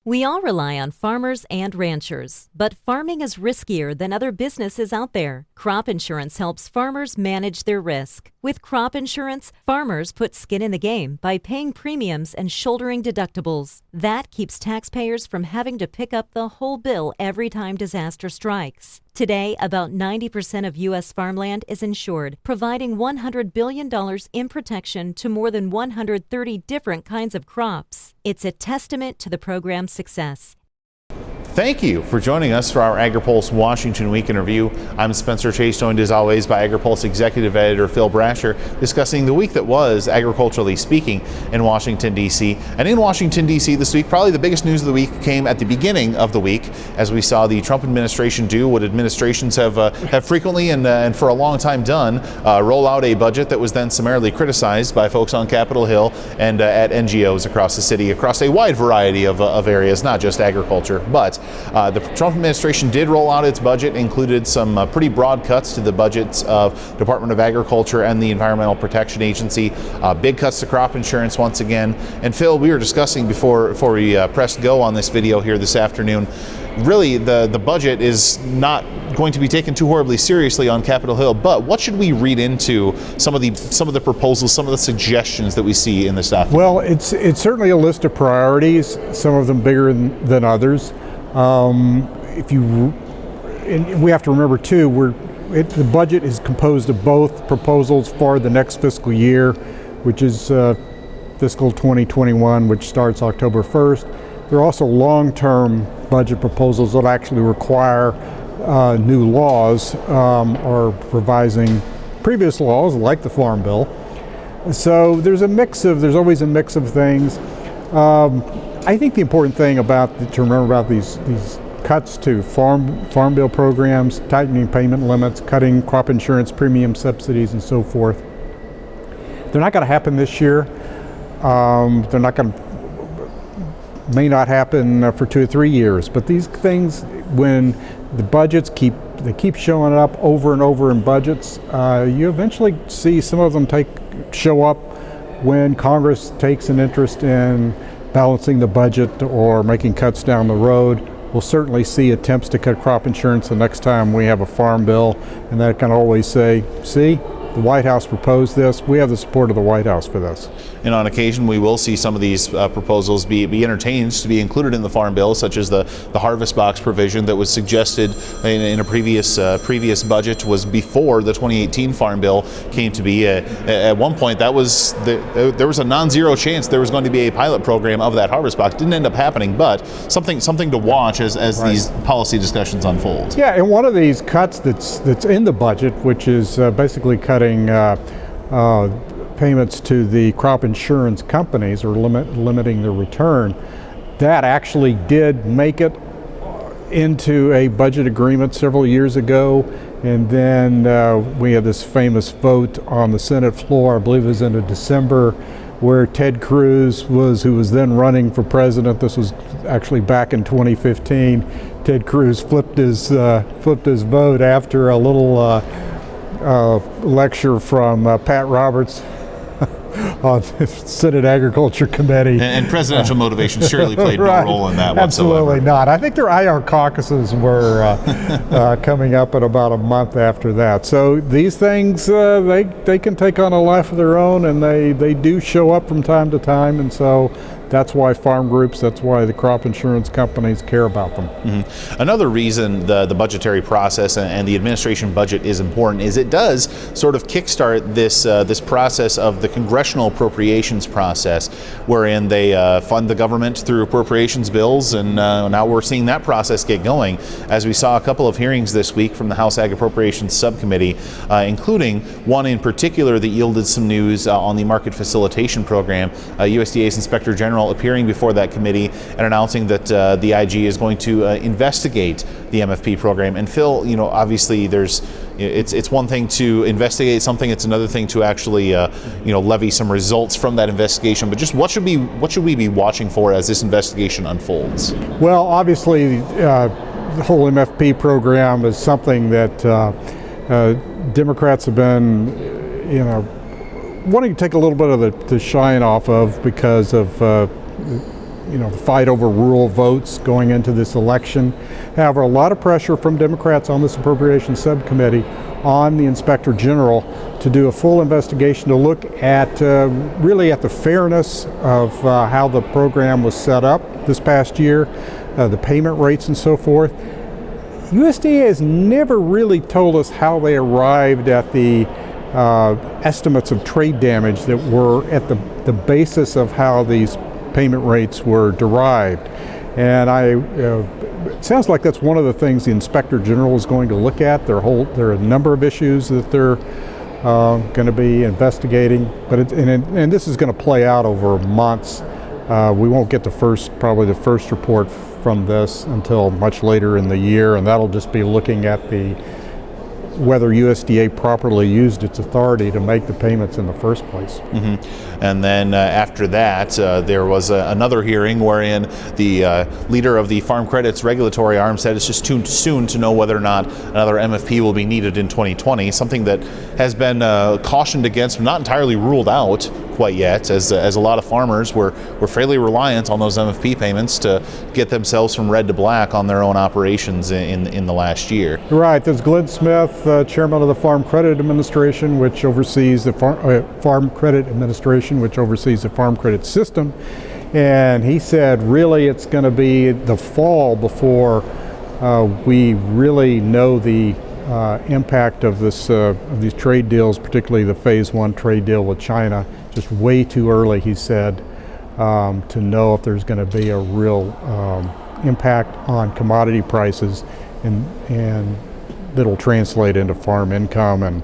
We all rely on farmers and ranchers, but farming is riskier than other businesses out there. Crop insurance helps farmers manage their risk. With crop insurance, farmers put skin in the game by paying premiums and shouldering deductibles. That keeps taxpayers from having to pick up the whole bill every time disaster strikes. Today, about 90% of U.S. farmland is insured, providing $100 billion in protection to more than 130 different kinds of crops. It's a testament to the program's success. Thank you for joining us for our Agri-Pulse Washington Week in Review. I'm Spencer Chase, joined as always by Agri-Pulse Executive Editor Phil Brasher, discussing the week that was, agriculturally speaking, in Washington, D.C. And in Washington, D.C. this week, probably the biggest news of the week came at the beginning of the week, as we saw the Trump administration do what administrations have frequently and for a long time done, roll out a budget that was then summarily criticized by folks on Capitol Hill and at NGOs across the city, across a wide variety of areas, not just agriculture, but the Trump administration did roll out its budget, included some pretty broad cuts to the budgets of Department of Agriculture and the Environmental Protection Agency, big cuts to crop insurance once again. And Phil, we were discussing before we pressed go on this video here this afternoon, really the budget is not going to be taken too horribly seriously on Capitol Hill, but what should we read into some of the proposals, some of the suggestions that we see in this document? Well, it's certainly a list of priorities, some of them bigger than others. And we have to remember too, the budget is composed of both proposals for the next fiscal year, which is fiscal 2021, which starts October 1st. There are also long-term budget proposals that actually require new laws or revising previous laws, like the Farm Bill. So there's always a mix of things. I think the important thing to remember about these cuts to farm bill programs, tightening payment limits, cutting crop insurance premium subsidies, and so forth, they're not going to happen this year. May not happen for 2 or 3 years. But these things, when the budgets keep showing up over and over in budgets, you eventually see some of them show up when Congress takes an interest in balancing the budget or making cuts down the road. We'll certainly see attempts to cut crop insurance the next time we have a farm bill, and that can always say, see, the White House proposed this. We have the support of the White House for this. And on occasion, we will see some of these proposals be entertained to be included in the Farm Bill, such as the harvest box provision that was suggested in a previous budget, was before the 2018 Farm Bill came to be. At one point, there was a non-zero chance there was going to be a pilot program of that harvest box. Didn't end up happening, but something to watch as right. These policy discussions unfold. Yeah, and one of these cuts that's in the budget, which is basically cutting payments to the crop insurance companies, or limiting the return, that actually did make it into a budget agreement several years ago. And then we had this famous vote on the Senate floor, I believe it was in December, where Ted Cruz who was then running for president. This was actually back in 2015. Ted Cruz flipped his vote after a little lecture from Pat Roberts on the Senate Agriculture Committee. And presidential motivation surely played no role in that whatsoever. Absolutely not. I think their IR caucuses were coming up in about a month after that. So these things, they can take on a life of their own, and they do show up from time to time, and so that's why farm groups, that's why the crop insurance companies care about them. Mm-hmm. Another reason the budgetary process and the administration budget is important is it does sort of kickstart this process of the congressional appropriations process, wherein they fund the government through appropriations bills, and now we're seeing that process get going, as we saw a couple of hearings this week from the House Ag Appropriations Subcommittee, including one in particular that yielded some news on the Market Facilitation Program. USDA's Inspector General appearing before that committee and announcing that the IG is going to investigate the MFP program. And Phil, obviously it's one thing to investigate something, it's another thing to actually levy some results from that investigation. But just what should we be watching for as this investigation unfolds? Well, obviously the whole MFP program is something that Democrats have been wanting to take a little bit of the shine off of because of the fight over rural votes going into this election. However, a lot of pressure from Democrats on this Appropriations Subcommittee on the Inspector General to do a full investigation to look at really at the fairness of how the program was set up this past year, the payment rates and so forth. USDA has never really told us how they arrived at the estimates of trade damage that were at the basis of how these payment rates were derived. And it sounds like that's one of the things the Inspector General is going to look at. There are a number of issues that they're going to be investigating, but and this is going to play out over months. We won't get probably the first report from this until much later in the year, and that'll just be looking at whether USDA properly used its authority to make the payments in the first place. Mm-hmm. And then after that, there was another hearing wherein the leader of the Farm Credit's regulatory arm said it's just too soon to know whether or not another MFP will be needed in 2020, something that has been cautioned against, but not entirely ruled out quite yet, as a lot of farmers were fairly reliant on those MFP payments to get themselves from red to black on their own operations in the last year. Right. There's Glenn Smith, chairman of the Farm Credit Administration, which oversees the Farm Credit Administration, which oversees the farm credit system, and he said really it's going to be the fall before we really know the impact of these trade deals, particularly the Phase 1 trade deal with China. Just way too early, he said, to know if there's going to be a real impact on commodity prices and that'll translate into farm income and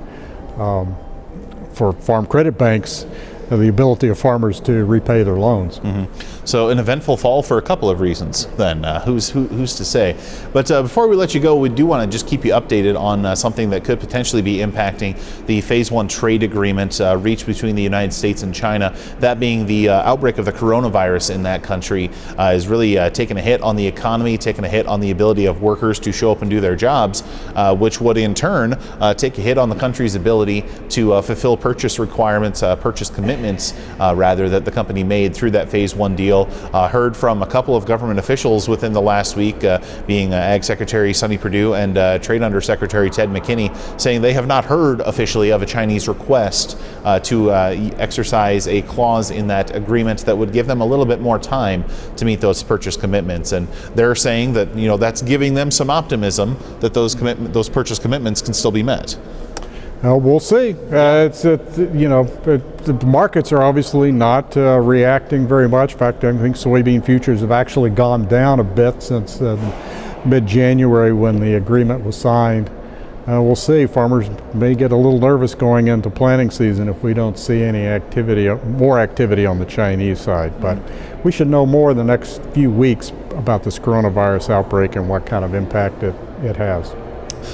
for farm credit banks, the ability of farmers to repay their loans. Mm-hmm. So an eventful fall for a couple of reasons then, who's to say. But before we let you go, we do want to just keep you updated on something that could potentially be impacting the Phase 1 trade agreement reached between the United States and China. That being the outbreak of the coronavirus in that country is really taking a hit on the economy, taking a hit on the ability of workers to show up and do their jobs, which would in turn take a hit on the country's ability to fulfill purchase requirements, purchase commitments rather that the company made through that Phase 1 deal. Heard from a couple of government officials within the last week, being Ag Secretary Sonny Perdue and Trade Under Secretary Ted McKinney, saying they have not heard officially of a Chinese request to exercise a clause in that agreement that would give them a little bit more time to meet those purchase commitments. And they're saying that that's giving them some optimism that those purchase commitments can still be met. We'll see. The markets are obviously not reacting very much. In fact, I think soybean futures have actually gone down a bit since mid-January when the agreement was signed. We'll see. Farmers may get a little nervous going into planting season if we don't see any more activity on the Chinese side. But we should know more in the next few weeks about this coronavirus outbreak and what kind of impact it has.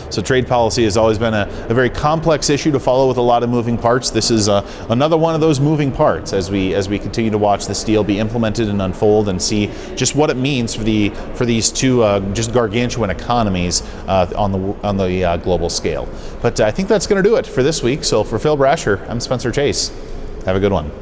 So trade policy has always been a very complex issue to follow with a lot of moving parts. This is another one of those moving parts as we continue to watch this deal be implemented and unfold and see just what it means for these two just gargantuan economies on the global scale. But I think that's going to do it for this week. So for Phil Brasher, I'm Spencer Chase. Have a good one.